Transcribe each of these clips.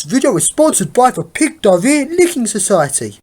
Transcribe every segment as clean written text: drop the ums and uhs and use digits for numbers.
This video is sponsored by the Pig Diarrhea Licking Society.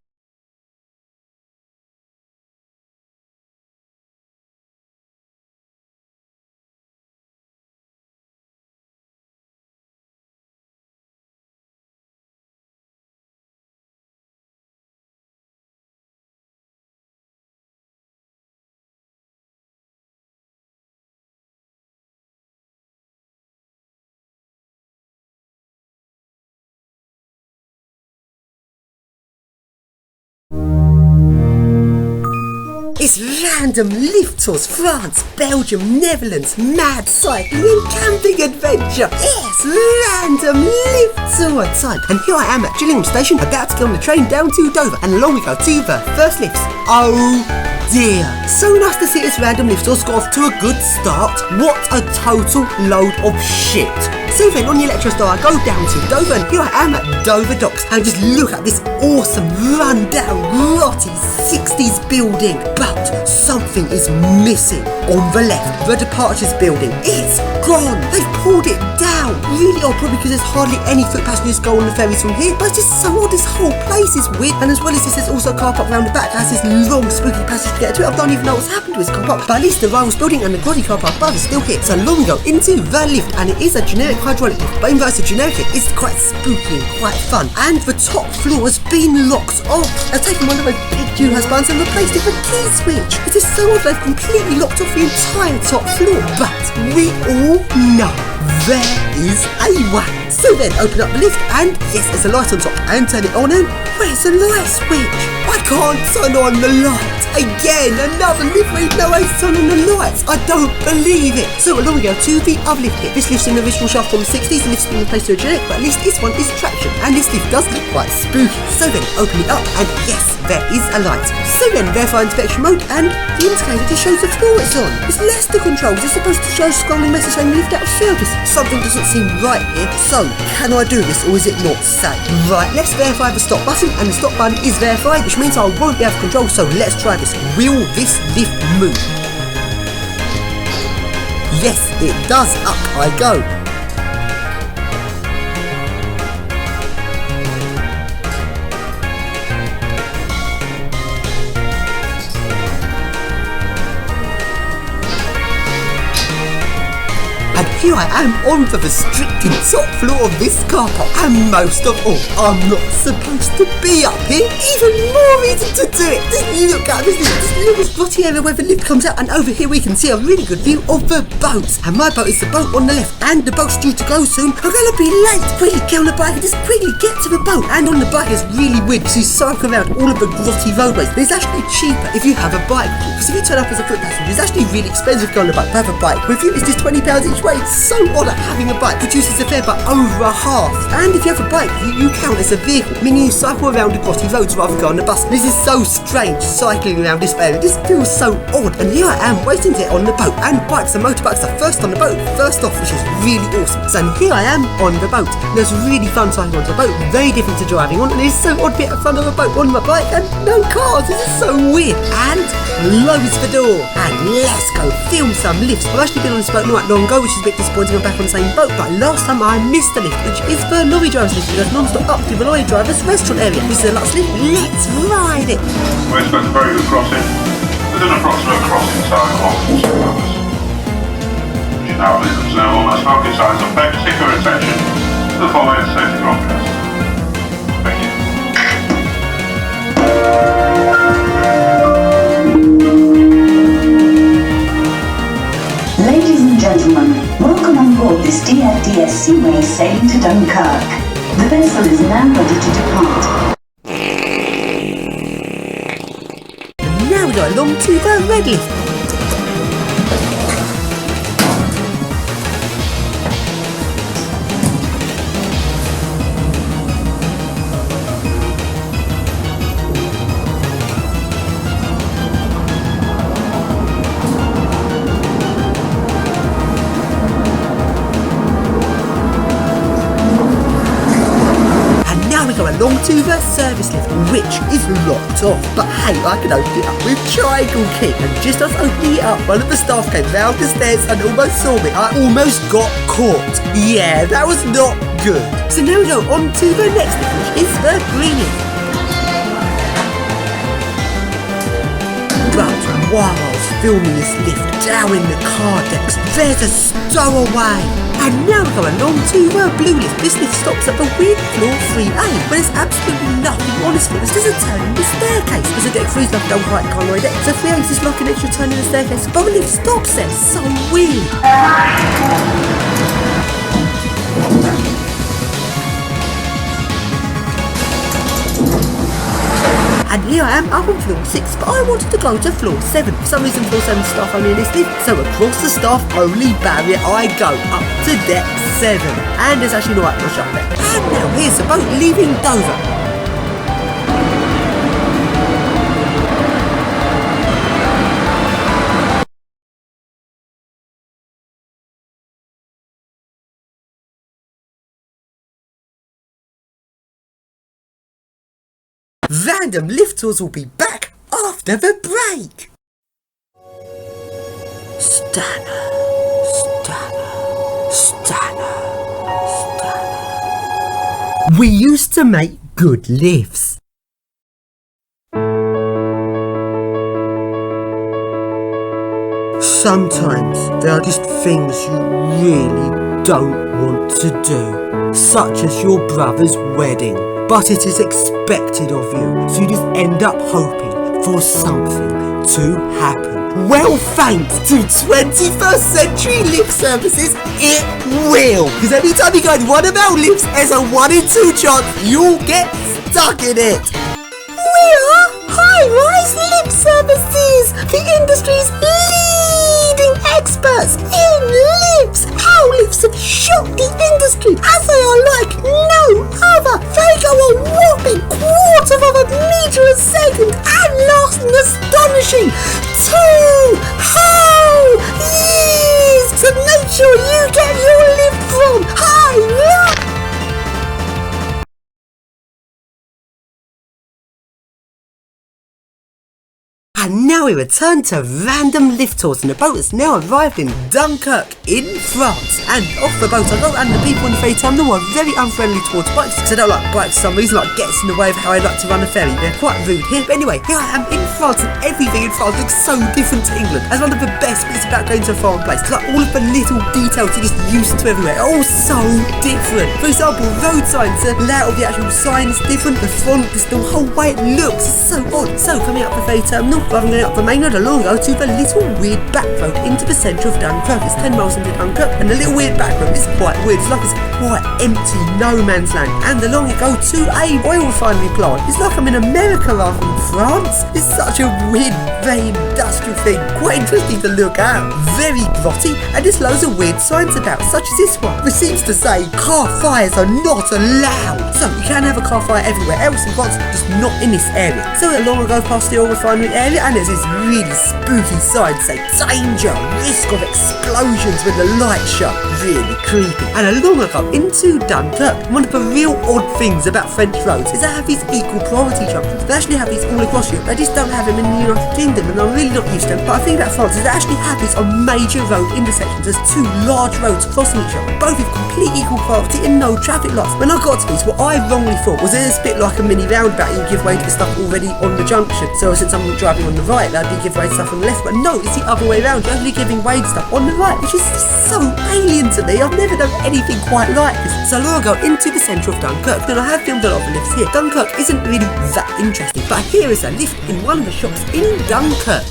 It's random lift tours, France, Belgium, Netherlands, mad cycling and camping adventure. Yes, random lift tour time. And here I am at Gillingham Station, about to get on the train down to Dover, and along we go to the first lifts. Oh dear. So nice to see this random lift tour's got off to a good start. What a total load of shit. So then on your Electro Star I go down to Dover, and here I am at Dover Docks, and just look at this awesome rundown grotty 60s building. But something is missing on the left. The departures building, it's gone. They've pulled it down. Really odd, probably because there's hardly any foot passengers go on the ferries from here. But it's just so odd, this whole place is weird. And as well as this, there's also a car park round the back that has this long spooky passage to get to it. I don't even know what's happened to this car park, but at least the Rivals building and the grotty car park above is still here. So long we go into the lift, and it is a generic hydraulic lift, but even though it's a generic lift, it's quite spooky and quite fun. And the top floor has been locked off. They've taken one of those big U-Has buttons and replaced it with a key switch. It is so odd they've completely locked off the entire top floor. But we all know there is a way. So then open up the lift, and yes, there's a light on top, and turn it on, and where's the light switch? I can't turn on the light. Again, another lift where no way to turn on the lights. I don't believe it. So along we go to the other lift here. This lift's in the original shaft from the 60s, and lift's been replaced to a generic, but at least this one is traction, and this lift does look quite spooky. So then open it up, and yes, there is a light. So then verify inspection mode, and the indicator just shows the floor it's on. It's Leicester controls. It's supposed to show a scrolling message saying lift out of service. Something doesn't seem right here. So can I do this, or is it not safe? Right, let's verify the stop button, and the stop button is verified, which means I won't be out of control. So let's try this. Will this lift move? Yes, it does. Up I go. And here I am on the restricted top floor of this car park, and most of all, I'm not supposed to be up here. Even more reason to do it. Just look at this little spotty area where the lift comes out, and over here we can see a really good view of the boats. And my boat is the boat on the left, and the boat's due to go soon. I'm gonna be late. Quickly get on the bike and just quickly get to the boat. And on the bike it's really weird because you cycle around all of the grotty roadways. But it's actually cheaper if you have a bike, because if you turn up as a foot passenger, it's actually really expensive to go on the bike. But have a bike with you, it's just £20 each way. It's so odd that having a bike reduces the fare by over half. And if you have a bike, you count as a vehicle, meaning you cycle around the grotty roads rather than go on the bus. This is so strange, cycling around this area. This feels so odd. And here I am waiting to get on the boat, and bikes and motorbikes are first on the boat, first off, which is really awesome. So here I am on the boat. There's really fun cycling on the boat, very different to driving on, and there's so odd bit of fun on the boat on my bike, and no cars. This is so weird. And close the door, and let's go film some lifts. I've actually been on this boat not that long ago, which is a bit disappointing. I'm back on the same boat, but last time I missed a lift, which is the lorry driver's lift. It goes non-stop up to the lorry driver's restaurant area. This is the last lift. Let's ride it. We expect a very good crossing with an approximate crossing time of 40 kilometers. As you now observe all those smoking signs on peg, stick your attention to the following safety broadcast. Thank you. Ladies and gentlemen, welcome on board this DFDS Seaway sailing to Dunkirk. The vessel is now ready to depart. And now we go along to the red lift. along to the service lift, which is locked off. But hey, I can open it up with triangle key. And just as opening it up, one of the staff came round the stairs and almost saw me. I almost got caught. Yeah, that was not good. So now we go on to the next lift, which is the green lift. But while I was filming this lift down in the car decks, there's a stowaway. And now we go along to the blue lift. This lift stops at the weird floor 3A, but there's absolutely nothing on this floor. There's just a turn in the staircase. There's a deck 3's like don't quite can't ride it. So 3A is just like an extra turn in the staircase. But the lift stops there. So weird. And here I am up on floor 6, but I wanted to go to floor 7. For some reason floor 7 staff only in this lift, so across the staff only barrier I go up to deck 7. And there's actually no rush up there. And now here's the boat leaving Dover. Random lift tours will be back after the break. Stanner. We used to make good lifts. Sometimes there are just things you really don't want to do, such as your brother's wedding. But it is expected of you, so you just end up hoping for something to happen. Well, thanks to 21st century lift services, it will! Because every time you go in one of our lifts, there's a 1 in 2 chance you'll get stuck in it. We are High-Rise Lift Services, the industry's leading experts in lifts. Our lifts have shocked the industry as they are like no other. They go a whopping 1/4 metre a second and last an astonishing 2 whole years. So make sure you get your lift from High-Rise. And now we return to random lift tours, and the boat has now arrived in Dunkirk in France. And off the boat I go, and the people in the ferry terminal are very unfriendly towards bikes because they don't like bikes for some reason, like gets in the way of how I like to run a ferry. They're quite rude here. But anyway, here I am in France, and everything in France looks so different to England. As one of the best bits about going to a foreign place, like all of the little details you're just used to everywhere are all so different. For example, road signs, the layout of the actual sign is different, the font, the whole way it looks is so odd. So coming up the ferry terminal, rather than going up the main road along, go to the little weird back road into the centre of Dunkirk. It's 10 miles into Dunkirk, and the little weird back road is quite weird. It's like it's quite empty, no man's land. And along it go to a oil refinery plant. It's like I'm in America rather than France. It's such a weird, very industrial thing. Quite interesting to look at. Very grotty, and there's loads of weird signs about, such as this one, which seems to say car fires are not allowed. So you can have a car fire everywhere else in France, just not in this area. So along I go past the oil refinery area, and there's this really spooky sign saying danger, risk of explosions when the lights show. Really creepy. And along I go into Dunkirk. One of the real odd things about French roads is they have these equal priority junctions. They actually have these all across Europe. They just don't have them in the United Kingdom, and I'm really not used to them. But I think about France is they actually have these on major road intersections. There's 2 large roads crossing each other, both with complete equal priority and no traffic lights. When I got to these, what I wrongly thought was it's a bit like a mini roundabout. You give way to the stuff already on the junction. So since I'm driving on the right, that'd be give way to stuff on the left. But no, it's the other way around. You're only giving way to stuff on the right, which is so alien to me. I've never done anything quite like this. So along I go into the centre of Dunkirk. Then I have filmed a lot of the lifts here. Dunkirk isn't really that interesting, but here is a lift in one of the shops in Dunkirk.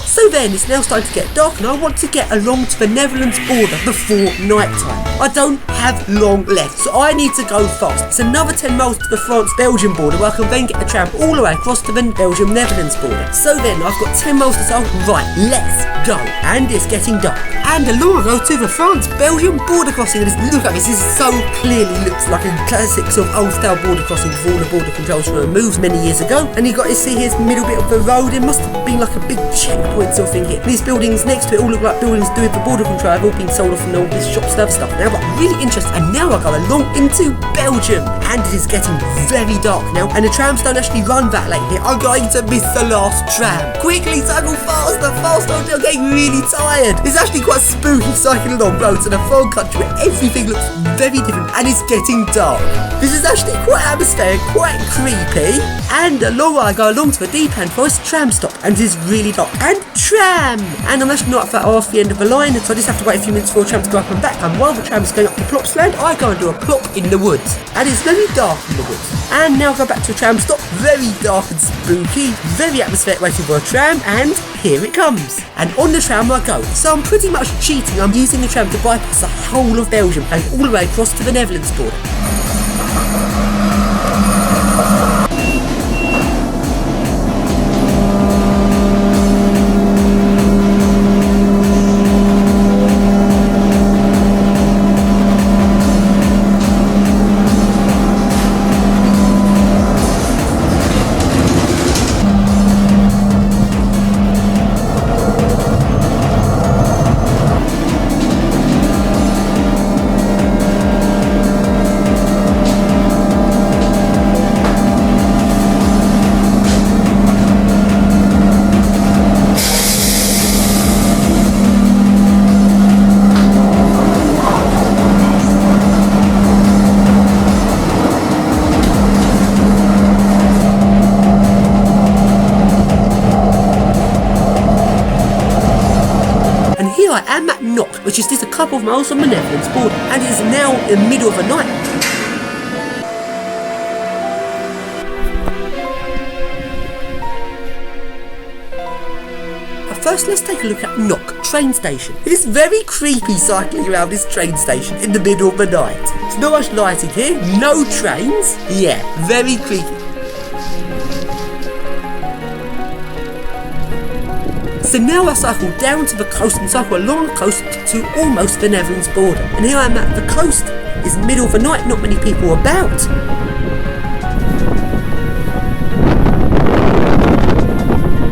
So then, it's now starting to get dark and I want to get along to the Netherlands border before night time. I don't have long left, so I need to go fast. It's another 10 miles to the France-Belgium border, where I can then get the tram all the way across to the Belgium-Netherlands border. So then I've got 10 miles to go. Right, let's go. And it's getting dark. And along I go to the France-Belgium border crossing. And look at this, this so clearly looks like a classic sort of old-style border crossing before all the border controls were removed many years ago. And you got to see here's the middle bit of the road. It must have been like a big checkpoint sort of thing here. And these buildings next to it all look like buildings doing the border control. Have all been sold off and all this shops and other stuff. Now, but really interesting. And now I go along into Belgium. And it is getting very dark now. And the trams don't actually run that late here. I'm going to miss the last tram. Quickly, cycle faster, faster. I'm getting really tired. It's actually quite spooky cycling along roads in a foreign country where everything looks very different and it's getting dark. This is actually quite atmospheric, quite creepy. And along I go along to the deep end for a tram stop. And it is really dark. And tram! And I'm actually not far off the end of the line, so I just have to wait a few minutes for a tram to go up and back. And while the tram is going up to Plopsland, I go and do a plop in the woods. And it's very dark in the woods. And now I go back to a tram stop. Very dark and spooky. Very atmospheric waiting for a tram. And here it comes. And on the tram I go. So I'm pretty much cheating. I'm using the tram to bypass the whole of Belgium and all the way across to the Netherlands border. I am at Knock, which is just a couple of miles from the Netherlands border, and it is now in the middle of the night. But first, let's take a look at Knock train station. It is very creepy cycling around this train station in the middle of the night. There's not much lighting here, no trains. Yeah, very creepy. So now I cycle down to the coast and cycle along the coast to almost the Netherlands border. And here I am at the coast. It's the middle of the night, not many people about.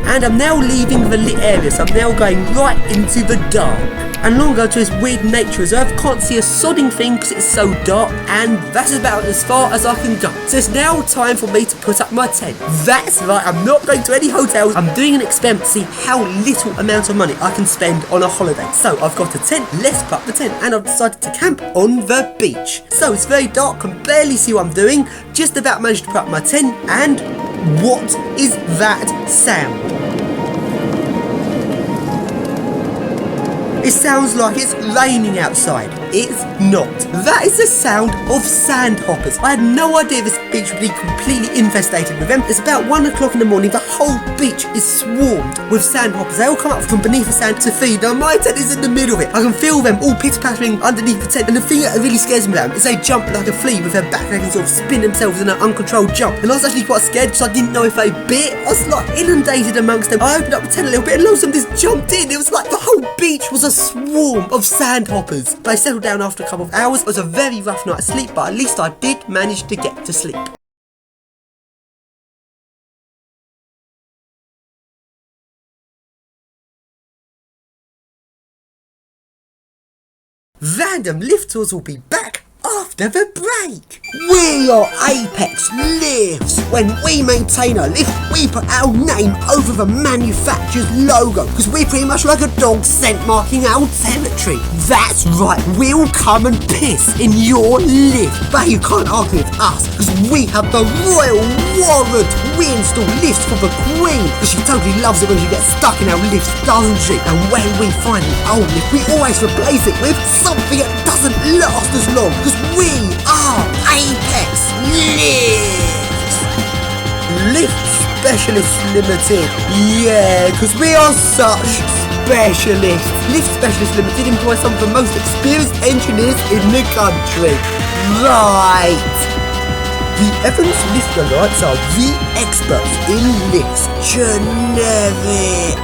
And I'm now leaving the lit area, so I'm now going right into the dark. And along I go to this weird nature reserve. Can't see a sodding thing because it's so dark, and that's about as far as I can go. So it's now time for me to put up my tent. That's right, I'm not going to any hotels. I'm doing an experiment to see how little amount of money I can spend on a holiday. So I've got a tent, let's put up the tent, and I've decided to camp on the beach. So it's very dark, can barely see what I'm doing. Just about managed to put up my tent, and what is that sound? It sounds like it's raining outside. It's not. That is the sound of sandhoppers. I had no idea this beach would be completely infestated with them. It's about 1 o'clock in the morning. The whole beach is swarmed with sandhoppers. They all come up from beneath the sand to feed. Now my tent is in the middle of it. I can feel them all pitter-pattering underneath the tent. And the thing that really scares me about them is they jump like a flea with their back. They can sort of spin themselves in an uncontrolled jump. And I was actually quite scared because I didn't know if they bit. I was like inundated amongst them. I opened up the tent a little bit and loads of them just jumped in. It was like the whole beach was a swarm of sandhoppers. They settled down after a couple of hours. It was a very rough night's sleep, but at least I did manage to get to sleep. Random Lift Tours will be back after the break. We are Apex Lifts. When we maintain a lift, we put our name over the manufacturer's logo because we're pretty much like a dog scent marking our territory. That's right, we'll come and piss in your lift. But you can't argue with us because we have the royal warrant. We install lifts for the Queen because she totally loves it when she gets stuck in our lifts, doesn't she? And when we find an old lift, we always replace it with something that doesn't last as long because we are Apex Lifts. Lift Specialists Limited. Yeah, because we are such specialist. Lift Specialist Limited employs some of the most experienced engineers in the country. Right. The Evans Lift Lights are the experts in lifts. Generic.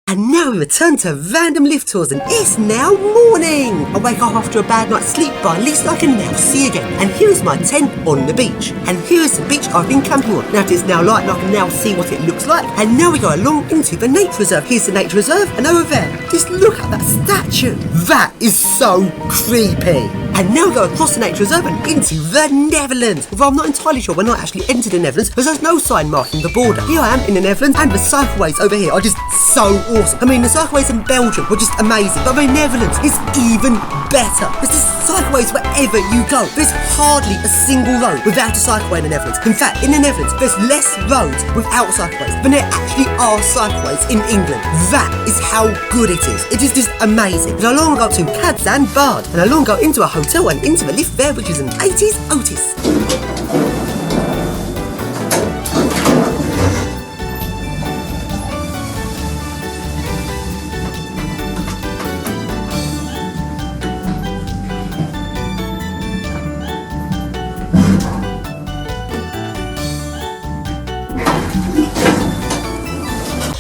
And now we return to random lift tours, and it's now morning. I wake up after a bad night's sleep, but at least I can now see again. And here is my tent on the beach. And here is the beach I've been camping on. Now it is now light and I can now see what it looks like. And now we go along into the nature reserve. Here's the nature reserve, and over there, just look at that statue. That is so creepy. And now we go across the nature reserve and into the Netherlands. Although I'm not entirely sure when I actually entered the Netherlands, because there's no sign marking the border. Here I am in the Netherlands, and the cycleways over here are just so awesome. I mean, the cycleways in Belgium were just amazing, but the Netherlands is even better. There's just cycleways wherever you go. There's hardly a single road without a cycleway in the Netherlands. In fact, in the Netherlands, there's less roads without cycleways than there actually are cycleways in England. That is how good it is. It is just amazing. And I long go to Kazan Bard, and I long go into a hotel and into the lift there, which is an 80s Otis.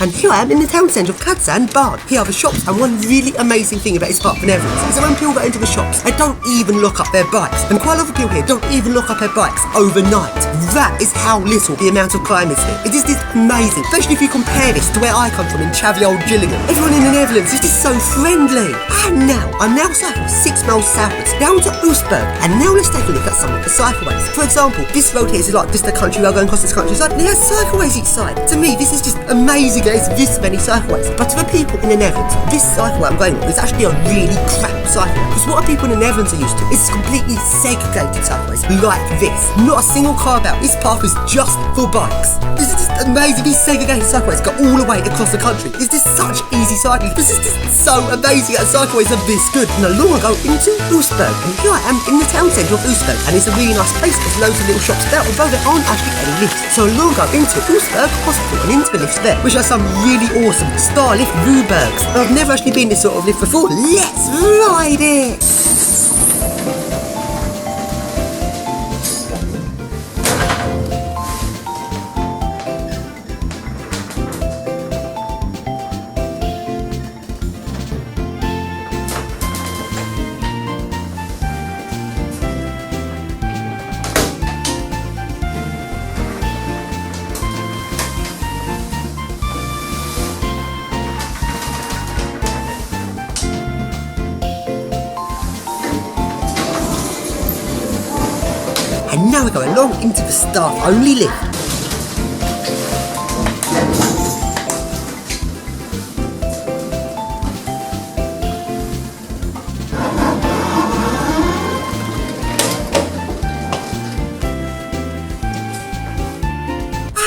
And here I am in the town centre of Kazan Bard. Here are the shops, and one really amazing thing about this part of the Netherlands is that when people go into the shops, they don't even lock up their bikes. And quite a lot of people here don't even lock up their bikes overnight. That is how little the amount of crime is here. It is just amazing, especially if you compare this to where I come from in Chavy Old Gillingham. Everyone in the Netherlands is just so friendly. And now, I'm now cycling 6 miles southwards down to Oostburg. And now let's take a look at some of the cycleways. For example, this road here is like just a country road going across this countryside, and it has cycleways each side. To me, this is just amazing. There's this many cycleways. But to the people in the Netherlands, this cycleway I'm going on is actually a really crap cycleway. Because what people in the Netherlands are used to is completely segregated cycleways like this. Not a single car about. This path is just for bikes. This is just amazing. These segregated cycleways go all the way across the country. It's just such easy cycling. This is just so amazing that cycleways are this good. And along I go into Oostburg. And here I am in the town centre of Oostburg. And it's a really nice place. There's loads of little shops there, although there aren't actually any lifts. So along I go into Oostburg Hospital and into the lifts there, which are some really awesome Star Lift Vubergs. And I've never actually been in this sort of lift before. Let's ride it! And now we go along into the staff-only lift.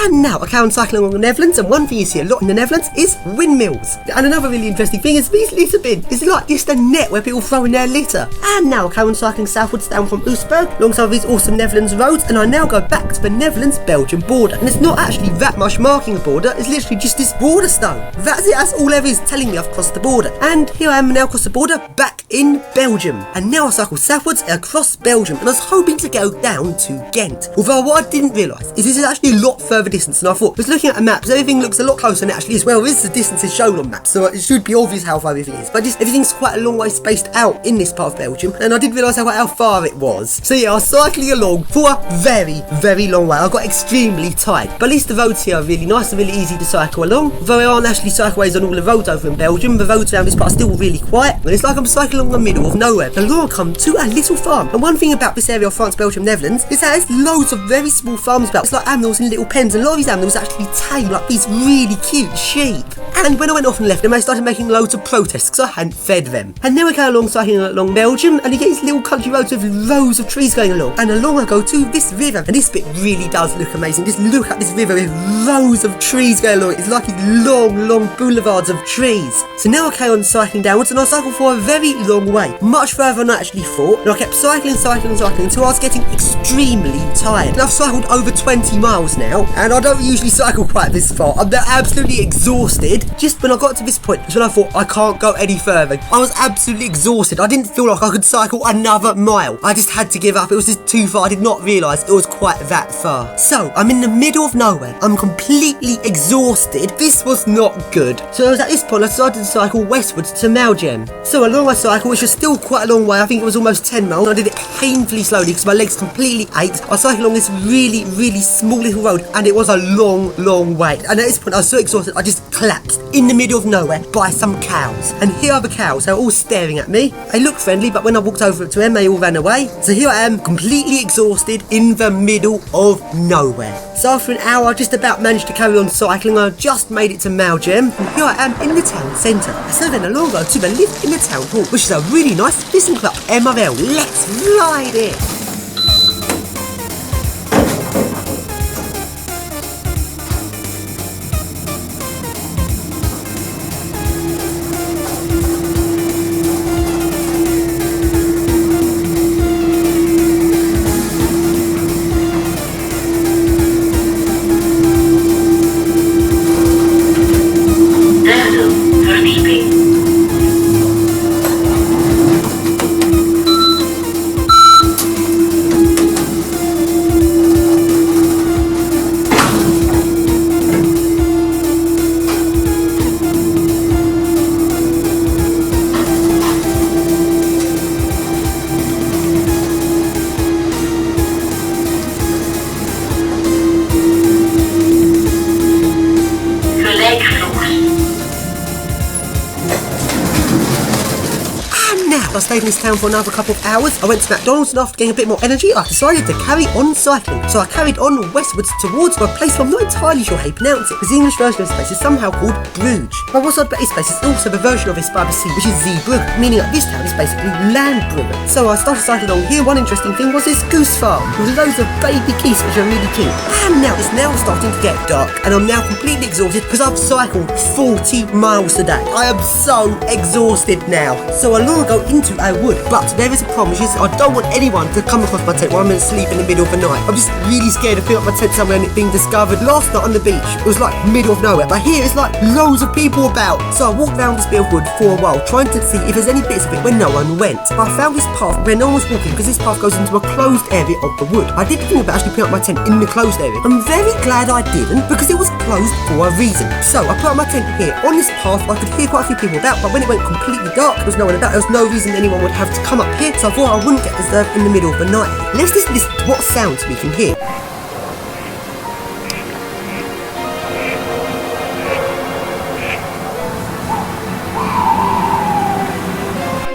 And now I carry on cycling along the Netherlands, and one thing you see a lot in the Netherlands is windmills. And another really interesting thing is these litter bins. It's like just a net where people throw in their litter. And now I carry on cycling southwards down from Oostburg along some of these awesome Netherlands roads, and I now go back to the Netherlands-Belgium border. And it's not actually that much marking the border, it's literally just this border stone. That's it, that's all there is telling me I've crossed the border. And here I am now across the border, back in Belgium. And now I cycle southwards across Belgium, and I was hoping to go down to Ghent. Although what I didn't realise is this is actually a lot further distance than I thought. I was looking at a map, so everything looks a lot closer than it actually is. Well, this is the distances shown on maps, so it should be obvious how far everything is. But just everything's quite a long way spaced out in this part of Belgium, and I didn't realise how far it was. So yeah, I was cycling along for a very, very long way. I got extremely tired. But at least the roads here are really nice and really easy to cycle along. Though there aren't actually cycleways on all the roads over in Belgium, the roads around this part are still really quiet, and it's like I'm cycling along the middle of nowhere. And along I come to a little farm. And one thing about this area of France, Belgium, Netherlands is that there's loads of very small farms about. It's like animals in little pens, and a lot of these animals actually tame, like these really cute sheep. And when I went off and left them, they started making loads of protests because I hadn't fed them. And then we go along cycling along Belgium, and you get these little country roads with rows of trees going along. And along I go to this river, and this bit really does look amazing. Just look at this river with rows of trees going along. It's like these long, long boulevards of trees. So now I carry on cycling downwards, and I cycle for a very long way, much further than I actually thought, and I kept cycling until I was getting extremely tired. And I've cycled over 20 miles now, and I don't usually cycle quite this far. I'm now absolutely exhausted. Just when I got to this point, that's when I thought I can't go any further. I was absolutely exhausted. I didn't feel like I could cycle another mile. I just had to give up. It was just too far. I did not realise it was quite that far. So I'm in the middle of nowhere. I'm completely exhausted. This was not good. So at this point I decided to cycle westwards to Malgem. So along my cycle, which was still quite a long way, I think it was almost 10 miles, I did it painfully slowly because my legs completely ached. I cycled along this really small little road, and it was a long way. And at this point I was so exhausted I just collapsed in the middle of nowhere by some cows. And here are the cows. They're all staring at me. They looked friendly, but when I walked over to them they all ran away. So here I am, completely exhausted in the middle of nowhere. So after an hour I just about managed to carry on cycling. I just made it to Malgem, and here I am in the town centre. So then along I go to the lift in the town hall, which is a really nice fishing club, MRL. Let's ride it! I stayed in this town for another couple of hours. I went to McDonald's, and after getting a bit more energy, I decided to carry on cycling. So I carried on westwards towards a place I'm not entirely sure how you pronounce it, because the English version of this place is somehow called Bruges. But what's odd about this place is also the version of this by the sea, which is Zeebrugge, meaning that this town is basically Landbrugge. So I started cycling along here. One interesting thing was this goose farm with loads of baby geese, which are really cute. And now it's now starting to get dark, and I'm now completely exhausted because I've cycled 40 miles today. I am so exhausted now. So along I go into a wood, but there is a problem, which is I don't want anyone to come across my tent while I'm asleep in the middle of the night. I'm just really scared to fill up my tent somewhere and it being discovered. Last night on the beach, it was like middle of nowhere, but here it's like loads of people about. So I walked around this bit of wood for a while, trying to see if there's any bits of it where no one went. But I found this path where no one was walking, because this path goes into a closed area of the wood. I did think about actually putting up my tent in the closed area. I'm very glad I didn't, because it was closed for a reason. So I put up my tent here on this path. I could hear quite a few people about, but when it went completely dark, there was no one about. There was no reason anyone would have to come up here, so I thought I wouldn't get disturbed in the middle of the night. Let's just listen to what sounds we can hear.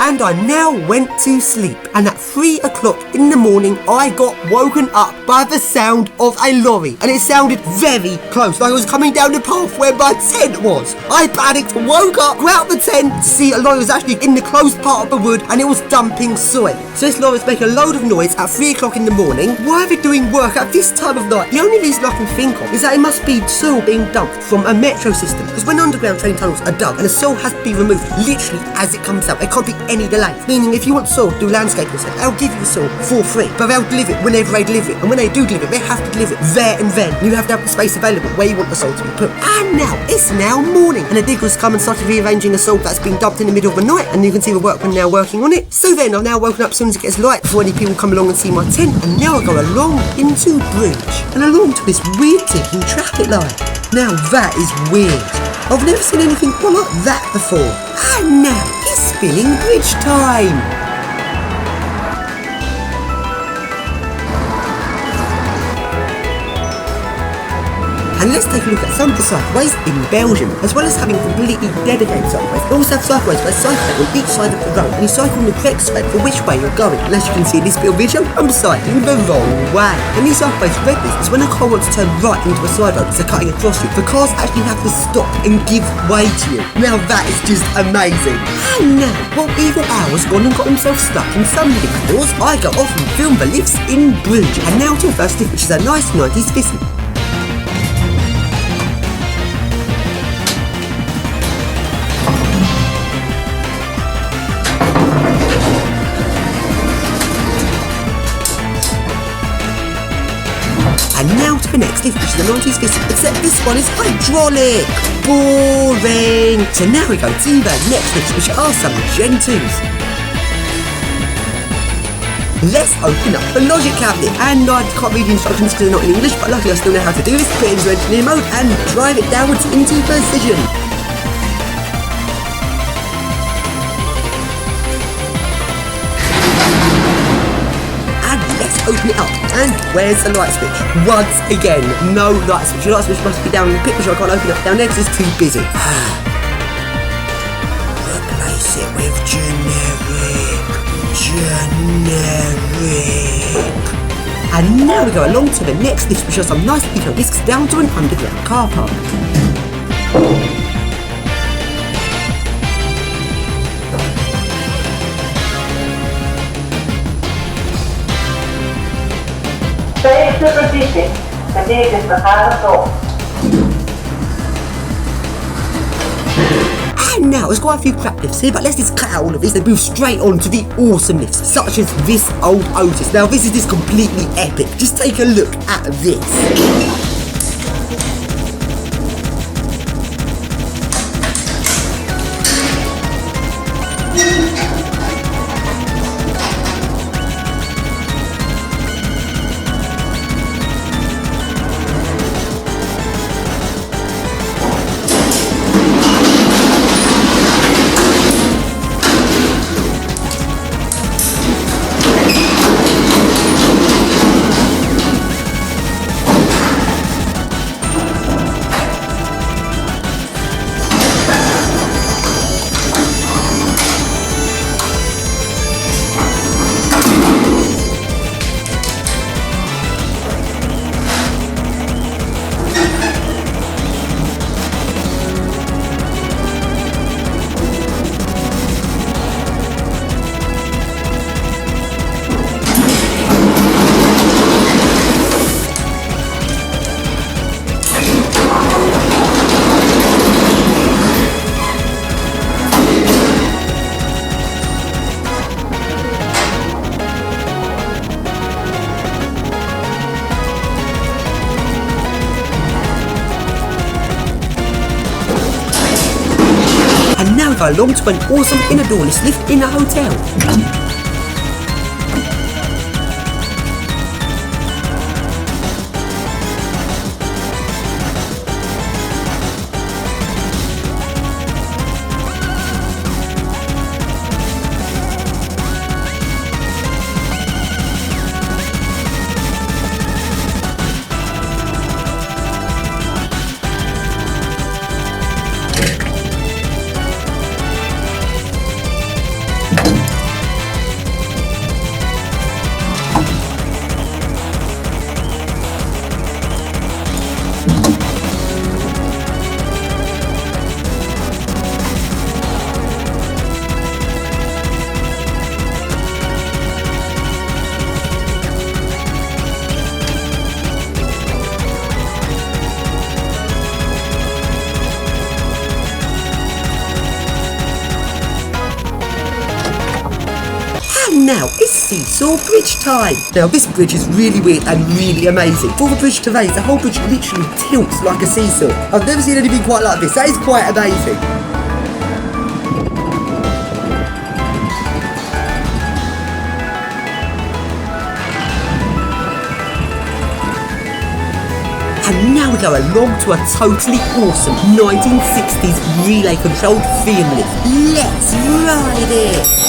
And I now went to sleep, and at 3 o'clock in the morning I got woken up by the sound of a lorry, and it sounded very close, like it was coming down the path where my tent was. I panicked, woke up, got out the tent to see a lorry was actually in the closed part of the wood, and it was dumping soil. So this lorry was making a load of noise at 3 o'clock in the morning. Why are they doing work at this time of night? The only reason I can think of is that it must be soil being dumped from a metro system, because when underground train tunnels are dug and the soil has to be removed literally as it comes out, there can't be any delay. Meaning if you want soil to do landscaping, they'll give you the soil for free, but they'll deliver it whenever they deliver it, and when they do deliver it, they have to deliver it there and then. You have to have the space available where you want the soil to be put. And now it's now morning, and the diggers come and started rearranging the soil that's been dumped in the middle of the night, and you can see the workmen now working on it. So then I've now woken up as soon as it gets light, before any people come along and see my tent, and now I go along into Bruges and along to this weird ticking traffic light. Now that is weird. I've never seen anything quite like that before. And now it's spinning bridge time. And let's take a look at some of the cycleways in Belgium. As well as having completely dedicated cycleways, they also have cycleways where cycling on each side of the road, and you cycle on the correct side for which way you're going. And as you can see in this little video, I'm cycling the wrong way. And these cycleways red this is when a car wants to turn right into a side road, so cutting across you. The cars actually have to stop and give way to you. Now that is just amazing. And now, while Eagle Owl has gone and got himself stuck in some lift doors, I go off and film the lifts in Bruges. And now to the first lift, which is a nice 90s fissy. now to the next lift, which is the 90s lift, except this one is hydraulic. Boring. So now we go to the next lift, which are some Gen 2s. Let's open up the logic cabinet, and I can't read the instructions because they're not in English, but luckily I still know how to do this. Put it into engineer mode and drive it downwards into precision. And let's open it up. And where's the light switch? Once again, no light switch. The light switch must be down in the picture. I can't open it up down there because it's too busy. Replace it with generic. And now we go along to the next lift, which are some nice eco discs down to an underground car park. And now, there's quite a few crap lifts here, but let's just cut out all of these and move straight on to the awesome lifts, such as this old Otis. Now, this is just completely epic. Just take a look at this. And now we go along to an awesome inner doorless lift in a hotel. Now it's Seesaw Bridge time. Now this bridge is really weird and really amazing. For the bridge to raise, the whole bridge literally tilts like a seesaw. I've never seen anything quite like this. That is quite amazing. And now we go along to a totally awesome 1960s relay controlled theme lift. Let's ride it!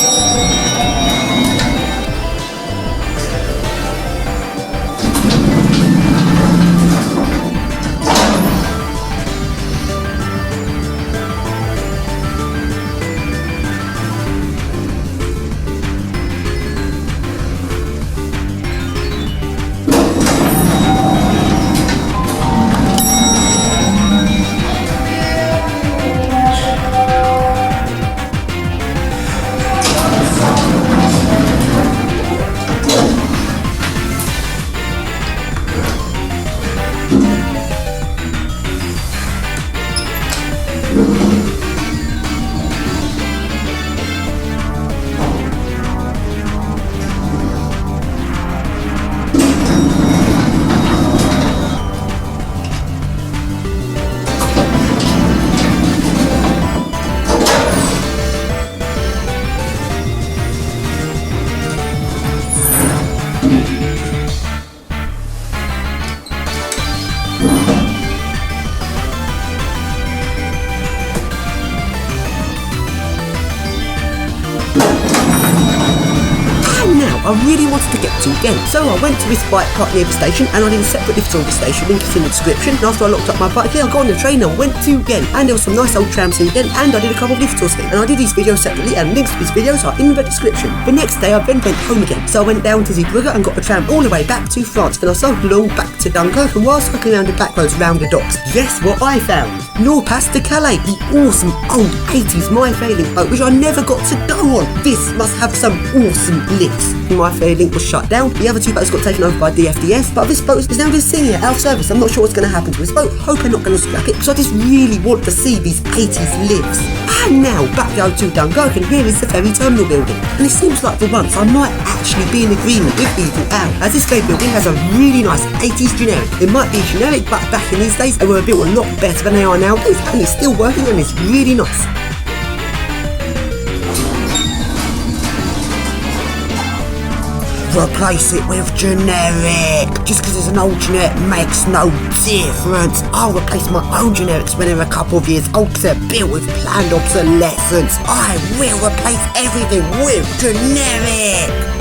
I really wanted to get to again. So I went to this bike park near the station, and I did a separate lift tour of the station, link is in the description. And after I locked up my bike here, I got on the train and went to Ghent, and there was some nice old trams in Ghent, and I did a couple of lift tours there. And I did these videos separately, and links to these videos are in the description. The next day I then went home again, so I went down to Zeebrugge and got the tram all the way back to France. Then I cycled along back to Dunkirk, and whilst walking around the back roads round the docks, guess what I found? Norpas de Calais, the awesome old 80s My Fair Link boat, which I never got to go on. This must have some awesome lifts. My Fair Link was shut down, the other two boats got taken over by DFDS, but this boat is now just sitting here out of service. I'm not sure what's going to happen to this boat. Hope I'm not going to scrap it, because I just really want to see these 80s lifts. And now, back to Dunkirk, and here is the ferry terminal building. And it seems like for once I might actually be in agreement with Evil Al, as this ferry building has a really nice 80s generic. It might be generic, but back in these days they were built a lot better than they are nowadays, and it's still working and it's really nice. Replace it with generic. Just because it's an old generic makes no difference. I'll replace my own generics when they're a couple of years old because they're built with planned obsolescence. I will replace everything with generic.